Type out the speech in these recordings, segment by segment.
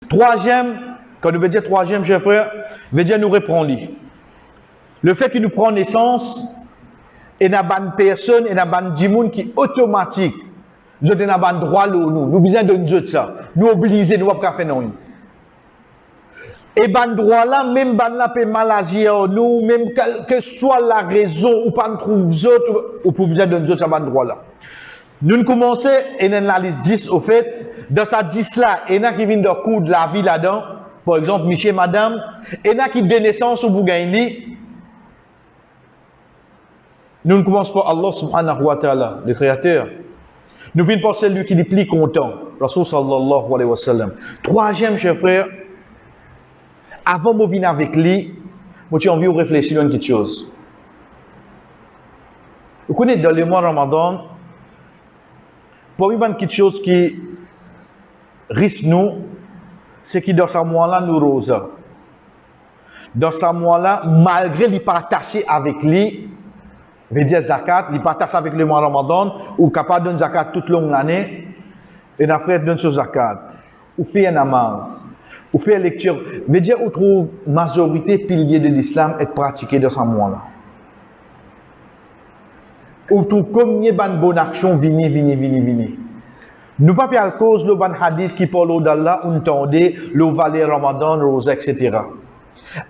Troisième, quand nous veut dire troisième, chers frères, veut dire nous reprendre. Le fait qu'il nous prend naissance, et n'a pas une personne, et n'a pas une monde qui est automatique. Nous avons un droit, nous besoin de nous autres ça. Nous obligés, nous ne pouvons pas faire non. Et ban droit là, même ban la peut mal agir, nous, même quelle que soit la raison, ou pas nous trouve autres, ou pour besoin de nous autres, ça ban droit là. Nous commençons, et dans la liste 10, au fait, dans sa 10 là, il y en a qui viennent de coup de la vie là-dedans, par exemple, monsieur, madame, il y en a qui de naissance ou vous gagnez. Nous ne commençons pas Allah subhanahu wa ta'ala, le créateur. Nous venons par celui qui est le plus content, Rasul sallallahu alayhi wa sallam. Troisième, chers frères, avant de venir avec lui, j'ai envie de réfléchir à quelque chose. Vous connaissez dans le mois Ramadan, pour moi, quelque chose qui risque nous, c'est que dans ce mois-là, nous rose. Dans ce mois-là, malgré les partager avec lui, veut dire zakat, il partage avec le mois Ramadan, ou capable de donner zakat toute l'année, et n'a frère donne ce zakat, ou fait un namaz, ou fait une lecture, veut dire où trouve majorité pilier de l'islam être pratiqué dans ce mois-là. Ou trouve combien de bonnes actions vini. Nous pas à cause de ban hadith qui parle d'Allah, on tendait le valet Ramadan, rose, etc.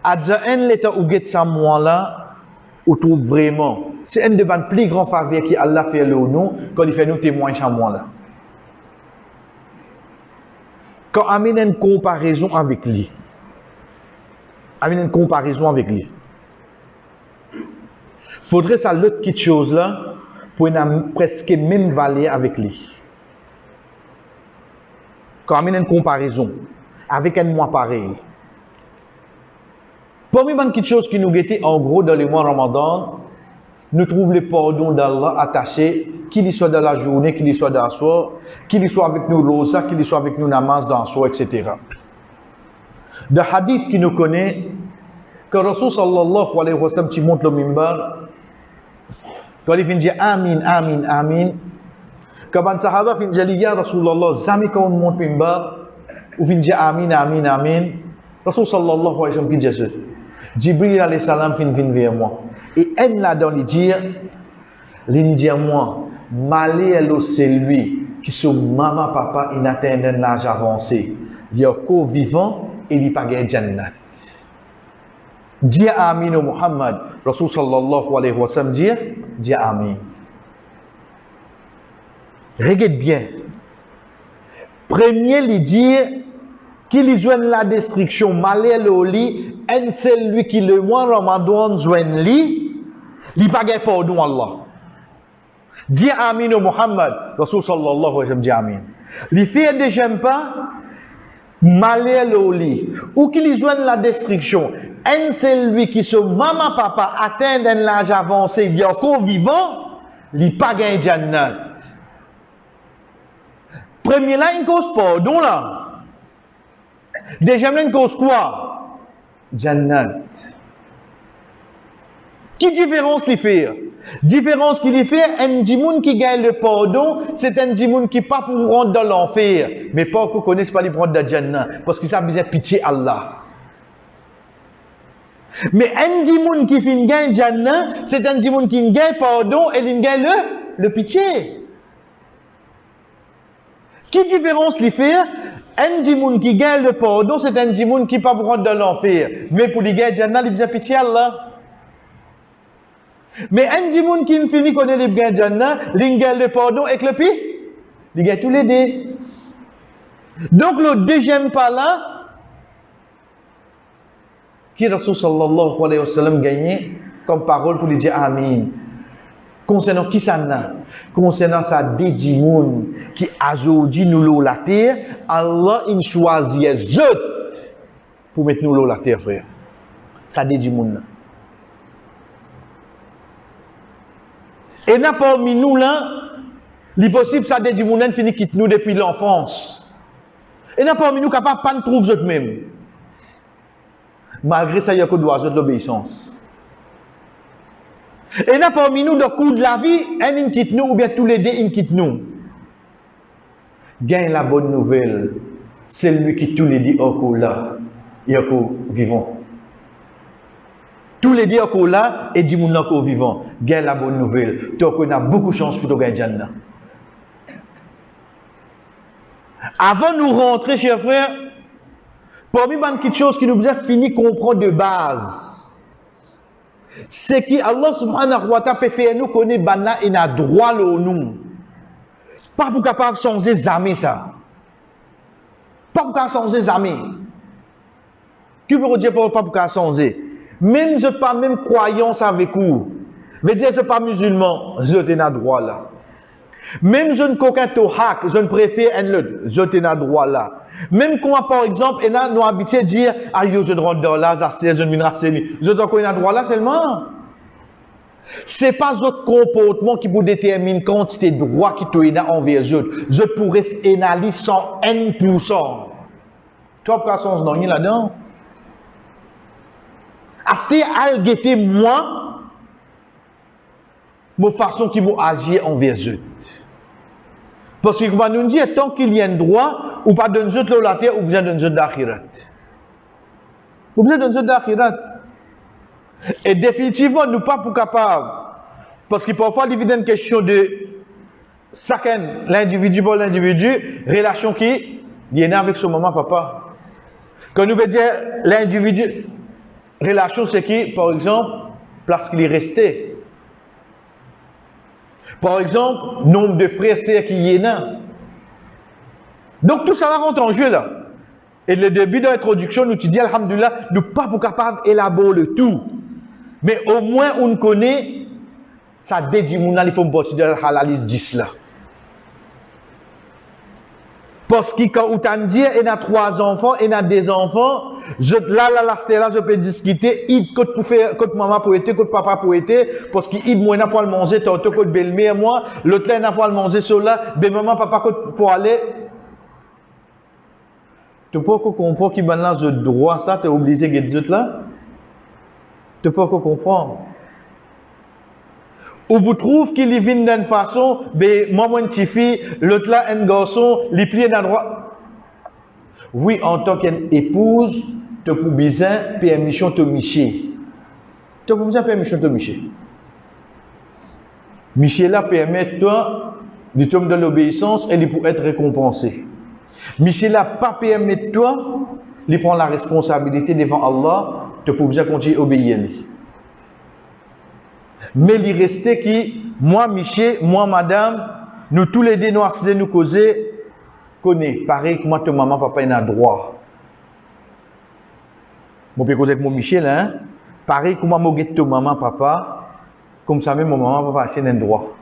À un l'état où get ce mois-là, on trouve vraiment. C'est un des plus grands faveurs qui Allah fait le nous quand il fait nous témoins chaque mois là. Quand amène une comparaison avec lui. Faudrait ça l'autre petite chose là pour une presque même valeur avec lui. Quand amène une comparaison avec un mois pareil. Parmi les petites choses qui nous guettent en gros dans le mois Ramadan, nous trouvons le pardon d'Allah attaché, qu'il y soit dans la journée, qu'il y soit dans le soir, qu'il y soit avec nous rosa, qu'il y soit avec nous namaz dans le soir, etc. De hadith qui nous connaît, quand Rasul sallallahu alayhi wa sallam qui monte le mimbar, quand il vient dire Amin, Amin, Amin, quand les sahaba viennent dire Ya Rasulallah, jamais quand on monte le mimbar, ou vient dire Amin, Amin, Amin, Rasul sallallahu alayhi wa sallam qui dit ça. Jibril alayhi salam vient vers moi. Et elle là dans les dire, l'india moi, malé c'est lui qui son maman papa il atteint un âge avancé. Il est encore vivant et il pas gagné jannat. Dis amin au Muhammad. Rasul sallallahu alayhi wa sallam dit amin. Regarde bien. Premier il dit qu'il joigne la destruction, malheur le lit, un seul lui qui le mois Ramadan joigne lui, il pas gagne pardon Allah. Dis amin au Muhammad, Rasul sallallahu alayhi wa sallam dit amin. Il fait des j'aime pas, malheur le lit, ou qu'il joigne la destruction, un seul lui qui son maman papa atteint un âge avancé, il est encore vivant, il pas gagne jannat. Premier là, une cause pardon là. Deuxième une cause quoi? Jannat. Qui différence il fait? Différence qu'il fait, un djimoun qui gagne le pardon, c'est un djimoun qui pas pour rentrer dans l'enfer, mais pas qu'on connaisse pas les prendre de Jannat, parce qu'il a besoin de pitié Allah. Mais un djimoun qui fait gagne Jannat, c'est un djimoun qui gagne pardon et il gagne le pitié. Qui différence il fait? Un djimoun qui gagne le pardon, c'est un djimoun qui pas pour rentrer dans l'enfer, mais pour les gagner Jannat, il a besoin de pitié Allah. Mais un djimoun qui ne finit qu'on est les gagne Jannat, il gagne le pardon et le pi, il gagne tous les deux. Donc le deuxième pas là, qui Rasul sallallahu alayhi wa sallam gagné comme parole pour lui dire Amin. Concernant qui ça n'a? Concernant ça des djimoun qui aujourd'hui nous l'eau la terre, Allah il choisit les autres pour mettre nous l'eau la terre, frère. Ça des djimoun. Et n'a parmi nous là, il est possible ça des djimoun finit quitte nous depuis l'enfance. Et n'a parmi nous capable pas de trouver eux mêmes. Malgré ça, il y a que d'oiseaux de l'obéissance. Et n'a parmi nous, dans le cours de la vie, un quitte nous, ou bien tous les deux, ils quittent nous. Gagne la bonne nouvelle. c'est lui qui tous les dit encore là, et encore vivant. Tous les dit encore là, et dit mon encore vivant. Gagne la bonne nouvelle. Tu as beaucoup de chance pour te gagner Jannah. Avant de nous rentrer, chers frères, parmi les petites choses qui nous a fini comprendre de base, c'est que Allah subhanahu wa ta'ala peut faire nous connaître banna et n'a droit au nous. Pas pour capable changer les amis ça. Pas pour capable changer les amis. Qui peut dire pas pour capable changer? Même je pas même croyance avec vous. Veut dire je pas musulman, je t'ai n'a droit là. Même je ne coquin to hack, je ne préfère un autre, je t'ai n'a droit là. Même quand par exemple, et là nous habitués dire ah yo je ne rentre dans là, je ne viens rasséner. Je dois connaître droit là seulement. C'est pas votre comportement qui vous détermine quantité de droit qui te est envers les autres. Je pourrais analyser 101%. Tu as pas sens non là-dedans. Acheter à guetter moi, ma façon qui m'a agi envers eux. Parce que comme nous dit, tant qu'il y a un droit, ou pas d'un autre la terre, ou besoin d'un autre d'akhirat. Ou besoin d'un autre d'akhirat. Et définitivement, nous pas pour capable. Parce que parfois, il y a une question de chacun, l'individu pour l'individu, relation qui vient avec son maman, papa. Quand nous veut dire l'individu, relation, c'est qui, par exemple, parce qu'il est resté. Par exemple, nombre de frères, c'est qui y est là. Donc tout ça là rentre en jeu là. Et le début de l'introduction, nous te dis, alhamdoulilah, nous pas pour capable d'élaborer le tout. Mais au moins, on connaît, ça dédie mon il faut me partir de la liste 10 là. Parce que quand on t'a dit, il y a 3 enfants, il y a 2 enfants, là, je peux discuter, il côté pour faire, côté maman pour être, côté papa pour être, parce qu'il moi n'a pas le manger, tantôt côté belle-mère moi, l'autre là n'a pas le manger cela, ben maman, papa côté pour aller. Tu peux pas comprendre qu'il balance le droit ça, tu es obligé de dire là? Tu peux pas comprendre. Ou vous trouvez qu'il vient d'une façon, ben, moi, une petite fille, l'autre là, un garçon, les pliés d'un droit. Oui, en tant qu'épouse, tu as besoin de permission de Miché. Tu as besoin de permission de Miché. Miché là permet toi de tomber dans l'obéissance et de pour être récompensé. Miché là pas permet toi de prendre la responsabilité devant Allah, tu as besoin de continuer à obéir. Mais il restait qui, moi, Miché, moi, madame, nous tous les deux, nous causer, connaît. Pareil que moi, ton maman, papa, il a droit. Je peux causer avec mon Miché, là, hein? Pareil que moi, je ton maman, papa, comme ça même, mon maman, papa, c'est un droit.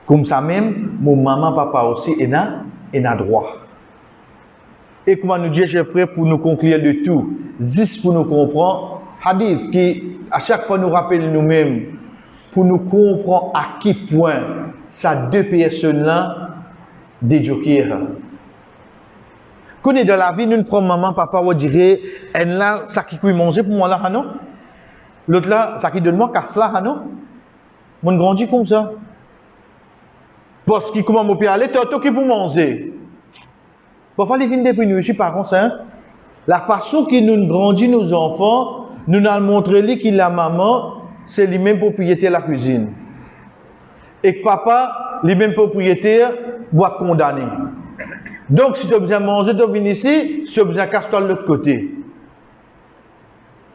Comme ça même, mon maman, papa aussi, il a droit. Et comment nous dit, chers frères, pour nous conclure de tout, juste pour nous comprendre, hadith qui, à chaque fois, nous rappelle nous-mêmes, pour nous comprendre à quel point ces 2 personnes-là, des jokers. Quand on est dans la vie, nous prenons maman, papa, on dirait, elle là, ça qui peut manger pour moi là, non? L'autre là, ça qui donne moi, casse là, non? On grandit comme ça. Parce que comment on peut aller, tantôt qui pour manger. Parfois, les vignes depuis nous, je suis parents, ça. La façon que nous grandissons nos enfants, nous allons montrer que la maman, c'est lui-même propriétaire de la cuisine. Et que papa, lui-même propriétaire, doit condamner. Donc, si tu as besoin de manger, tu viens ici, si tu as besoin de casse-toi de l'autre côté.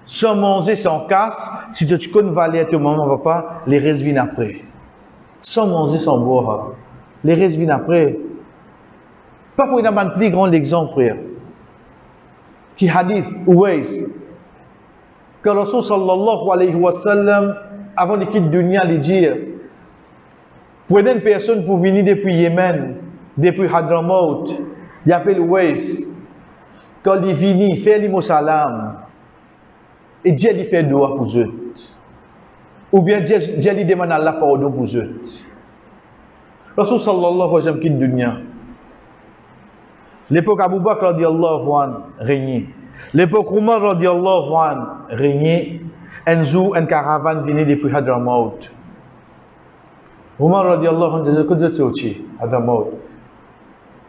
Sans manger, sans casse, si tu connais valer à ton maman, papa, les restes viennent après. Sans manger, sans boire, les restes viennent après. Pas pour une plus grand exemple, frère. Qui hadith, Ouais. Quand Rasul sallallahu alayhi wa sallam, avant de quitter dunya, il dit, prenez une personne pour venir depuis Yémen, depuis Hadramaut, il appelle Ouais. Quand il vient, il fait l'imo salam. Et Dieu lui fait doua pour eux. Ou bien Dieu lui demande Allah pardon pour eux. Rasul sallallahu alayhi wa sallam quitte dunya. L'époque Abu Bakr radiallahu anhu régnait. L'époque Omar radiallahu anhu régnait. Un jour, une caravane venait depuis Hadramaut. Omar radiallahu anhu disait que Dieu Hadramaut.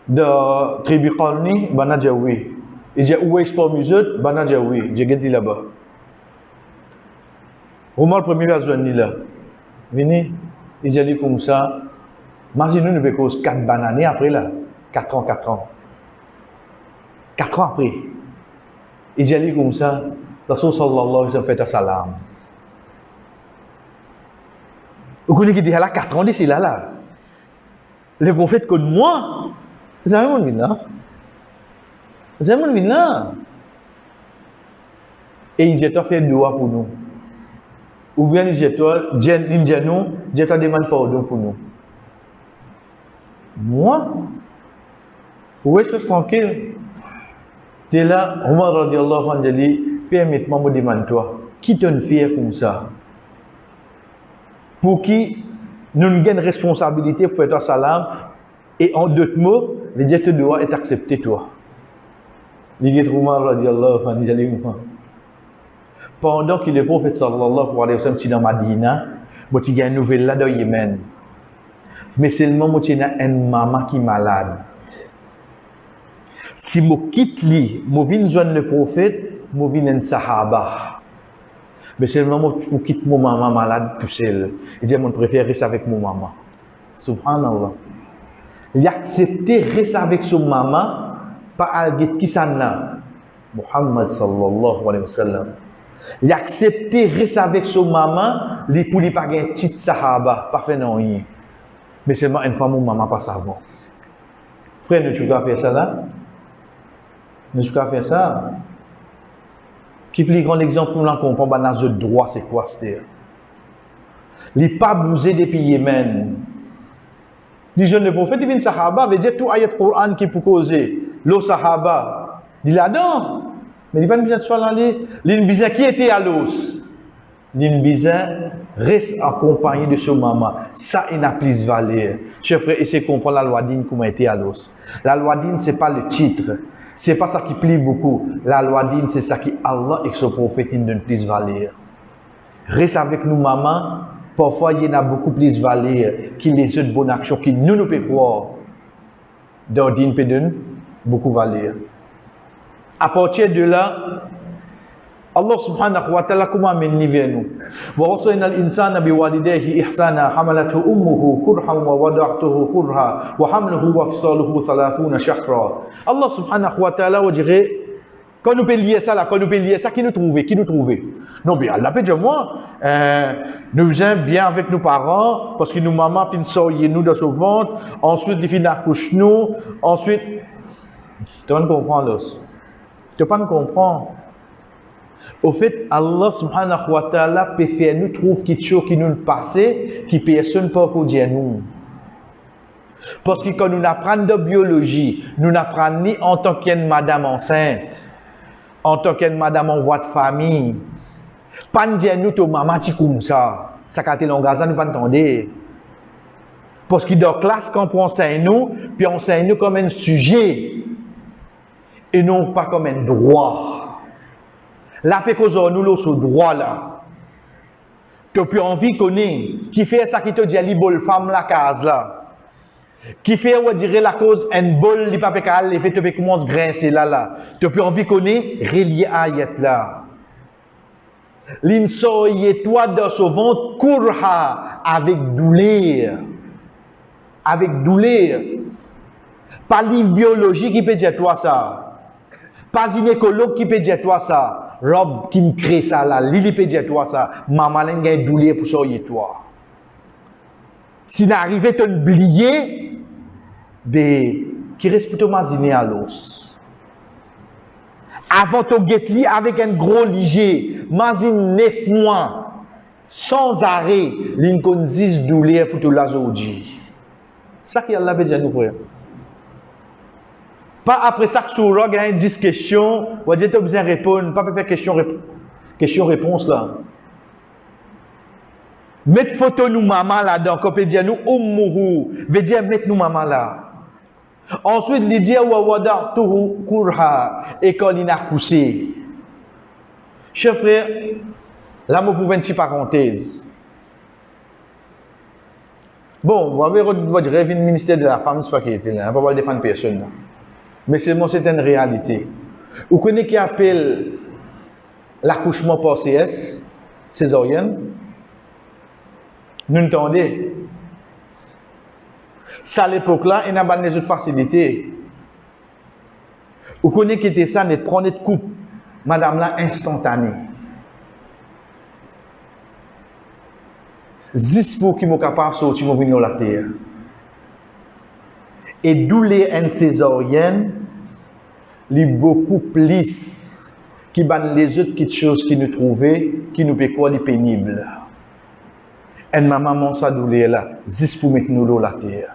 de tribu Qalni, bana dia oui. Il dit où est-ce pour musette, bana dia oui. J'ai gagné là-bas. Romain le premier verset là. Vini, il dit comme ça. Imagine nous nous cause 4 bananes après là. 4 ans, 4 ans. 4 ans après. Il dit comme ça. Rasul sallallahu alayhi wa sallam fait un salam. Vous connaissez qui dit là 4 ans d'ici là. Le prophète comme moi. Vous avez mon vin là. Vous avez mon vin là. Et il dit toi fait dua pour nous. Ou bien il dit toi, Dieu demande pardon pour nous. Moi, où est-ce que c'est tranquille? Tu es là, Omar radiallahu anhu dit, permets-moi me demander toi, qui te fait comme ça? Pour qui nous avons une responsabilité pour faire salam, et en d'autres mots, le Dieu te doit être accepté toi. Il dit Omar radiallahu anhu dit, pendant que le prophète sallallahu alayhi wa sallam est dans Madina, il y a une nouvelle là dans Yémen. Mais seulement moi j'ai une maman qui est malade. Si je quitte lui, je viens joindre le prophète, je viens un sahaba. Mais seulement moi je quitte mon maman malade tout seul. Il dit je préfère rester avec mon maman. Subhanallah. Il a accepté rester avec son maman, pas al-git qui s'en a. Muhammad sallallahu alayhi wa sallam. Il a accepté rester avec son maman, pour lui pas un titre sahaba, pas fait non rien. Mais seulement une femme ou maman pas savant. Frère, ne tu pas faire ça là? Ne tu pas faire ça? Qui plus grand exemple pour nous comprendre dans le droit, c'est quoi c'est? Il n'est pas bousé depuis Yémen. Dit jeune le prophète, il vient de Sahaba, veut dire tout ayat Coran qui peut causer. Le Sahaba, il a dedans. Mais il n'y a pas besoin de soit aller. Il besoin qui était à l'os. Il besoin reste accompagné de son maman. Ça, il n'a plus de valeur. Chers frères, essayez de comprendre la loi d'Ine comment était à l'os. La loi d'Ine, ce n'est pas le titre. Ce n'est pas ça qui plaît beaucoup. La loi d'Ine, c'est ça qui Allah et son prophète ils donnent plus de valeur. Reste avec nous, maman. Parfois, il y en a beaucoup plus de valeur que les autres bonnes actions qui nous pouvons croire. Dans l'Ine, peut donner beaucoup de valeur. À partir de là, Allah subhanahu wa ta'ala comment amène vers nous. Wa wasayna al-insana biwalidayhi ihsana hamalathu ummuhu kurhan wa wada'tuhu kurha wa hamluhu wa fisaluhu 30 shahra. Allah subhanahu wa ta'ala va dire quand nous peut lier ça là, quand nous peut lier ça, qui nous trouve? Non, bien Allah peut dire moi, nous faisons bien avec nos parents parce que nos mamans fin sortir nous dans son ventre, ensuite ils fin accoucher nous, ensuite tu vas comprendre là. Tu vas pas comprendre. Au fait, Allah subhanahu wa ta'ala peut faire nous trouver quelque chose qui nous passe, qui personne ne peut dire nous. Parce que quand nous apprenons de biologie, nous n'apprenons ni en tant qu'une madame enceinte, en tant qu'une madame en voie de famille. Pas dire nous to maman ti comme ça. Ça quand t'es langage nous pas entendre. Parce que dans la classe quand on enseigne nous, puis on enseigne nous comme un sujet et non pas comme un droit. La pécose nous ce droit là. Tu as envie qu'on ait qui fait ça qui te dit li bol femme la case là. Qui fait on dirait la cause un bol li pas pécal les fait te commence grincer là. Tu as envie qu'on ait relié ayat là. L'insoye toi dans ce ventre kurha avec douleur. Avec douleur. Pas livre biologie qui peut dire toi ça. Pas gynécologue qui peut dire toi ça. Rob qui me crée ça là, Lili peut dire toi ça, maman n'a pas douleur pour soigner toi. Si n'arrive à oublier, ben, qui reste plutôt imaginer à l'os. Avant de get li avec un gros liger, imagine 9 mois, sans arrêt, l'incon 10 douleur pour tout l'azodi. Ça qui Allah veut dire nous frère. Pas après ça que sur le il y a 10 questions, on va dire tu as besoin de répondre, pas faire question-réponse là. Mettre photo nous maman là-dedans, qu'on peut dire nous ummuhu, veut dire mettre nous maman là. Ensuite, il dit wa wada'tuhu kurha, et quand il a couché. Chers frères, là, je vous une petite parenthèse. Bon, vous avez votre rêve, le ministère de la femme, c'est pas qui était là, on ne peut pas défendre personne. Là. Mais c'est une réalité. Vous connaissez qui appelle l'accouchement par CS, césarienne? Nous entendez? Ça à l'époque là, il n'y a pas les autres facilités. Vous connaissez qui était ça, prendre notre coupe, madame là, instantanée. 10 pour qui sont capables de sortir de la terre. Et d'où les césariennes, il beaucoup plus qui ban les autres petites choses qui nous trouvaient, qui nous péquent les pénibles. Et ma maman ça douleur là, 10 pour mettre nous dans la terre.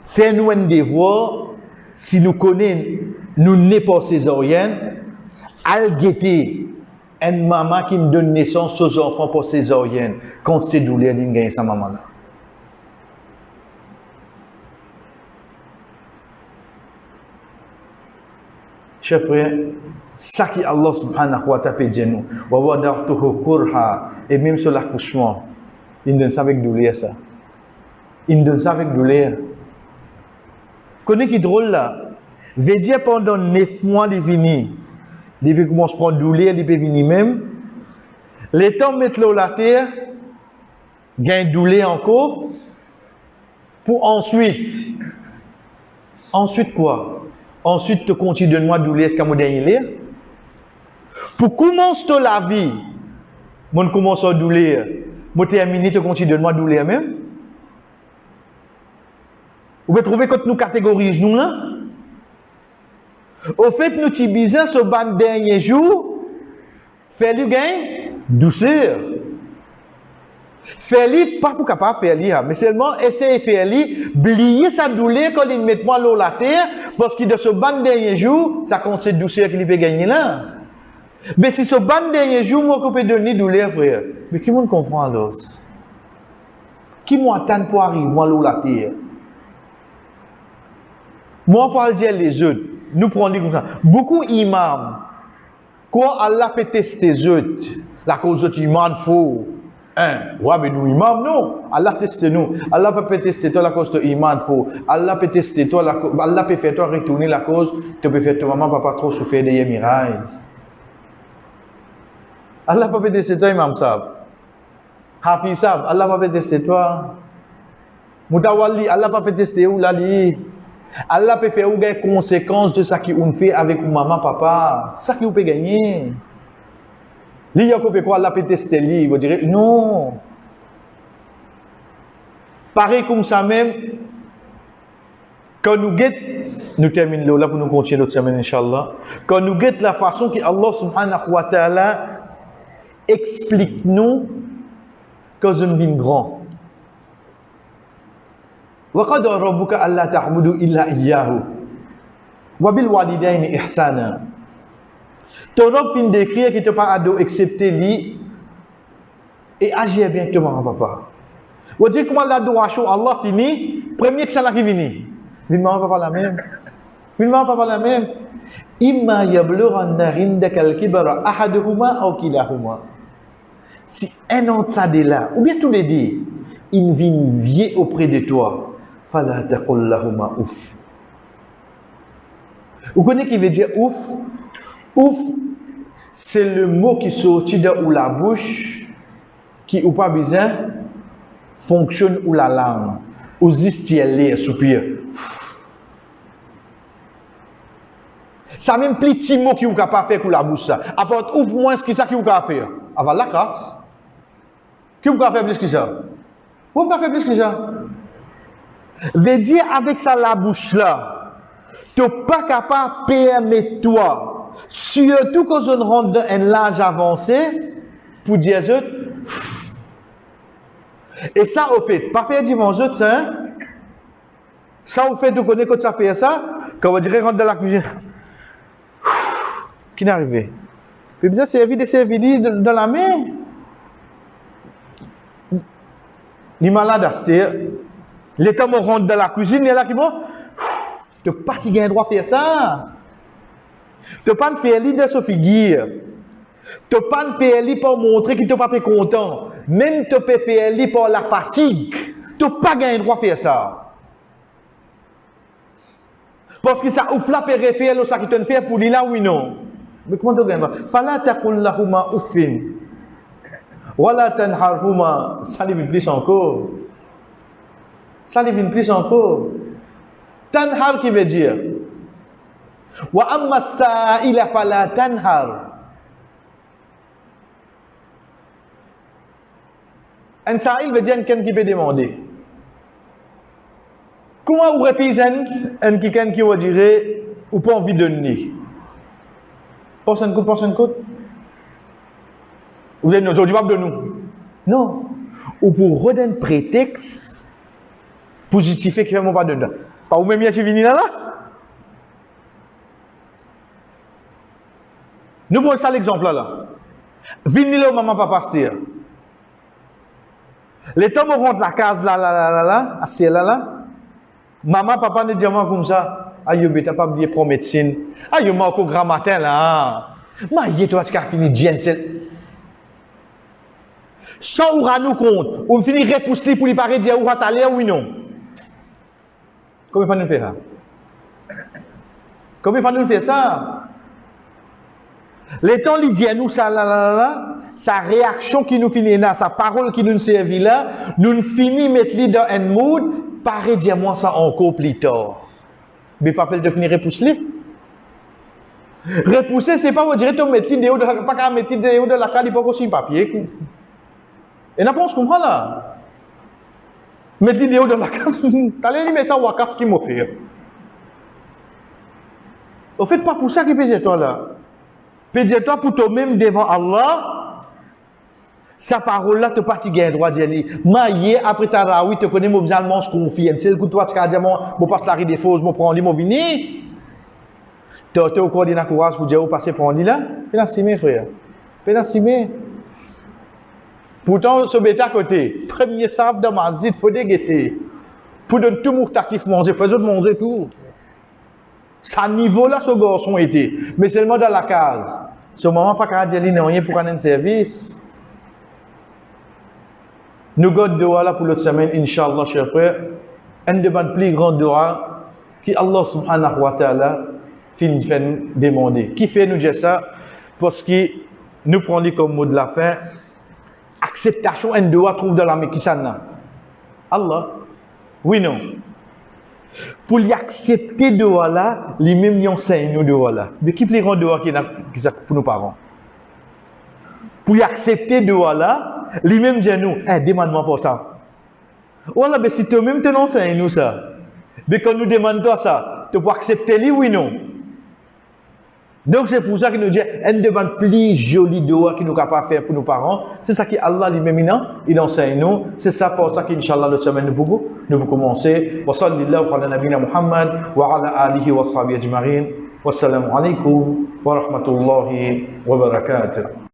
Fais-nous un devoir, si nous connaissons, nous n'est pas césarienne, à guetter une maman qui nous donne naissance aux enfants pour césarienne. Quand c'est douleur, il gagne sa maman là. Chers frères, ça qui Allah subhanahu wa ta'ala dit nous, wa wada'tuhu kurha, et même sur l'accouchement, il donne ça avec douleur ça. Il donne ça avec douleur. Connais qui drôle là? Veut dire pendant 9 mois il vient, il commence à prendre douleur, il peut venir même. Les temps mettre l'eau la terre, gagne douleur encore, pour ensuite quoi? Ensuite, tu continues de moi douleur jusqu'à mon dernier. Pour commencer la vie, mon commence à douleur, mon terminer, tu continues de moi douleur même. Vous pouvez trouver que nous catégorisons nous là. Au fait, nous t'y bizarre ce ban dernier jour, faire-lui gain douceur. Faire-lui, pas pour capable faire lui, mais seulement essayer de faire lui, oublier sa douleur quand il met moi l'eau la terre, parce que de ce ban dernier jour, ça compte cette douceur qu'il peut gagner là. Mais si ce ban dernier jour, moi, je peux donner douleur, frère. Mais qui me comprend alors? Qui m'attend pour arriver moi l'eau la terre? Moi, on parle dire les autres. Nous prenons comme ça. Beaucoup d'imams, quand Allah peut tester les autres, la cause de l'imam faux. Ouais, mais nous, imam, non. Allah teste nous. Allah peut tester toi la cause de l'imam faux. Allah peut tester toi, Allah peut faire toi retourner la cause. Tu peux faire toi, maman, papa, trop souffrir des mirailles. Allah peut tester toi, imam Sab. Hafiz Sab, Allah peut tester toi. Moutawali, Allah peut tester où, Lali. Allah peut faire des conséquences de ce qu'on fait avec maman, papa. Ça qui vous peut gagner. Li yako peut quoi Allah peut tester lui, vous direz non. Pareil comme ça même, quand nous guettons, nous terminons là pour nous continuer l'autre semaine, Inch'Allah. Quand nous guettons la façon que Allah subhanahu wa ta'ala explique nous que nous sommes grands. وَقَدْ رَبُّكَ أَلَّا تَعْبُدُوا إِلَّا إِيَّاهُ وَبِالْوَالِدَيْنِ إِحْسَانًا. Ton homme fin d'écrire qui te pas ado accepter lui et agir bien avec maman papa. Vous dites comment l'adoration Allah fini, premier que ça qui vini. Maman papa la même. Maman papa la même. Imma yablughanna indaka al-kibara ahaduhuma aw kilahuma. Si un an de ça de là, ou bien tous les deux, il vient vieux auprès de toi, fala taqul lahuma ouf. Vous connaissez qui veut dire ouf? Ouf, c'est le mot qui sortit de ou la bouche, qui ou pas besoin, fonctionne ou la langue, ou juste l'air, soupir. Ça même plus petit mot qui ou capable faire pour la bouche ça. Apporte ouf moins ce que ça qui ou capable faire. Avant la casse. Qui ou capable faire plus que ça? Ou capable faire plus que ça? Veut dire avec ça la bouche là, tu n'es pas capable de permettre toi. Surtout quand on rentre dans un âge avancé, pour dire ça, et ça, au fait, pas faire dimanche, ça, ça, au fait, tu connais quand ça fait ça, quand on dirait rentre dans la cuisine, qui n'est arrivé? Puis bien, c'est évident, c'est évident dans la main. Il est malade, c'est-à-dire, les temps où on rentre dans la cuisine, il est là qui m'a, tu n'as pas le droit de faire ça. Tu n'as pas de faire l'idée de ce figure. Tu pas fait li pour montrer que tu pas fait content. Même tu peux faire li pour la fatigue. Tu pas gagné droit faire ça. Parce que ça ouf la périphérie, ça qui te fait pour lui là, oui, non. Mais comment tu gagnes? Fala taqul lahuma uffin. Wala tanharhuma. Ça lui plus encore. Ça lui plus encore. Tanhar qui veut dire. Wa amma sa'ila fala tanhar. Un sa'il veut dire quelqu'un qui peut demander. Comment vous représentez quelqu'un qui va dire ou pas envie de donner? Personne coûte. Vous êtes aujourd'hui pas de nous. Non. Ou pour redonner un prétexte pour justifier qu'il ne fait pas de dedans. Pas vous même y a venu là? Nous prenons ça l'exemple là. Vini là, maman, papa, c'est. Les temps où on rentre la case là, assis là. Maman, papa ne dit comme ça. Aïe, tu n'as pas oublié pour médecine. Aïe, moi, au grand matin là. Maïe, toi, tu as fini de sans ou nous compte, on finit repousser pour lui parler dire ou aller oui non. Comment il faut nous faire ça? Comment il faut nous faire ça? Les temps il dit à nous ça là, sa réaction qui nous finit là, sa parole qui nous servit là, nous finit mettre lui dans un mood, paraît dire moi ça encore plus tard. Mais pas de finir repousser. Repousser c'est pas vous dire tu mettre lui dehors de pas qu'à mettre dehors de la cale pas aussi papier. Et n'a pas on se comprend là. Mettre lui dehors de la case, t'allais lui mettre ça wakaf qui m'a fait. Au fait pas pour ça qu'il peut dire toi là. Pédie-toi pour toi-même devant Allah. Sa parole là, tu pas gagner droit de dire. Maïe après ta raoui, tu connais mon bizarrement ce qu'on fait. C'est le coup de toi, tu as dit mon passe la rue des fausses, mon prend lui, mon vini. Tu as au cours d'un courage pour dire où passer pour lui là. Fais la cimée, frère. Fais la cimée. Pourtant, ce bêta à côté, premier sable dans ma zite, il faut déguetter. Pour donner tout mon actif manger, faut autres manger tout. Ça niveau là, ce garçon était. Mais seulement dans la case. Ce moment, pas qu'à dire qu'il n'y a rien pour un service. Nous gardons dehors là pour l'autre semaine, Inch'Allah, chers frères. Un des plus grands dehors qui Allah subhanahu wa ta'ala fait demander. Qui fait nous dire ça? Parce que nous prenons comme mot de la fin. Acceptation, un dehors trouve dans la Mekisana. Allah. Oui, non. Pour y accepter dehors là, les mêmes y enseignent nous dehors là. Mais qui plus grand dehors qui est pour nos parents? Pour y accepter dehors là, les mêmes disent nous, demande-moi pour ça. Voilà, mais si toi-même tu n'enseignes nous ça, mais quand nous demandons ça, tu peux accepter lui oui non. Donc c'est pour ça qu'il nous dit, une demande plus jolie dehors qu'il nous capable faire pour nos parents. C'est ça qui Allah lui-même il enseigne nous. C'est ça pour ça qu'Inch'Allah la semaine nous pouvons commencer. Wa sallallahu ala nabina Muhammad wa ala alihi wa sahbihi ajma'in. Wassalamu alaikum wa rahmatullahi wa barakatuh.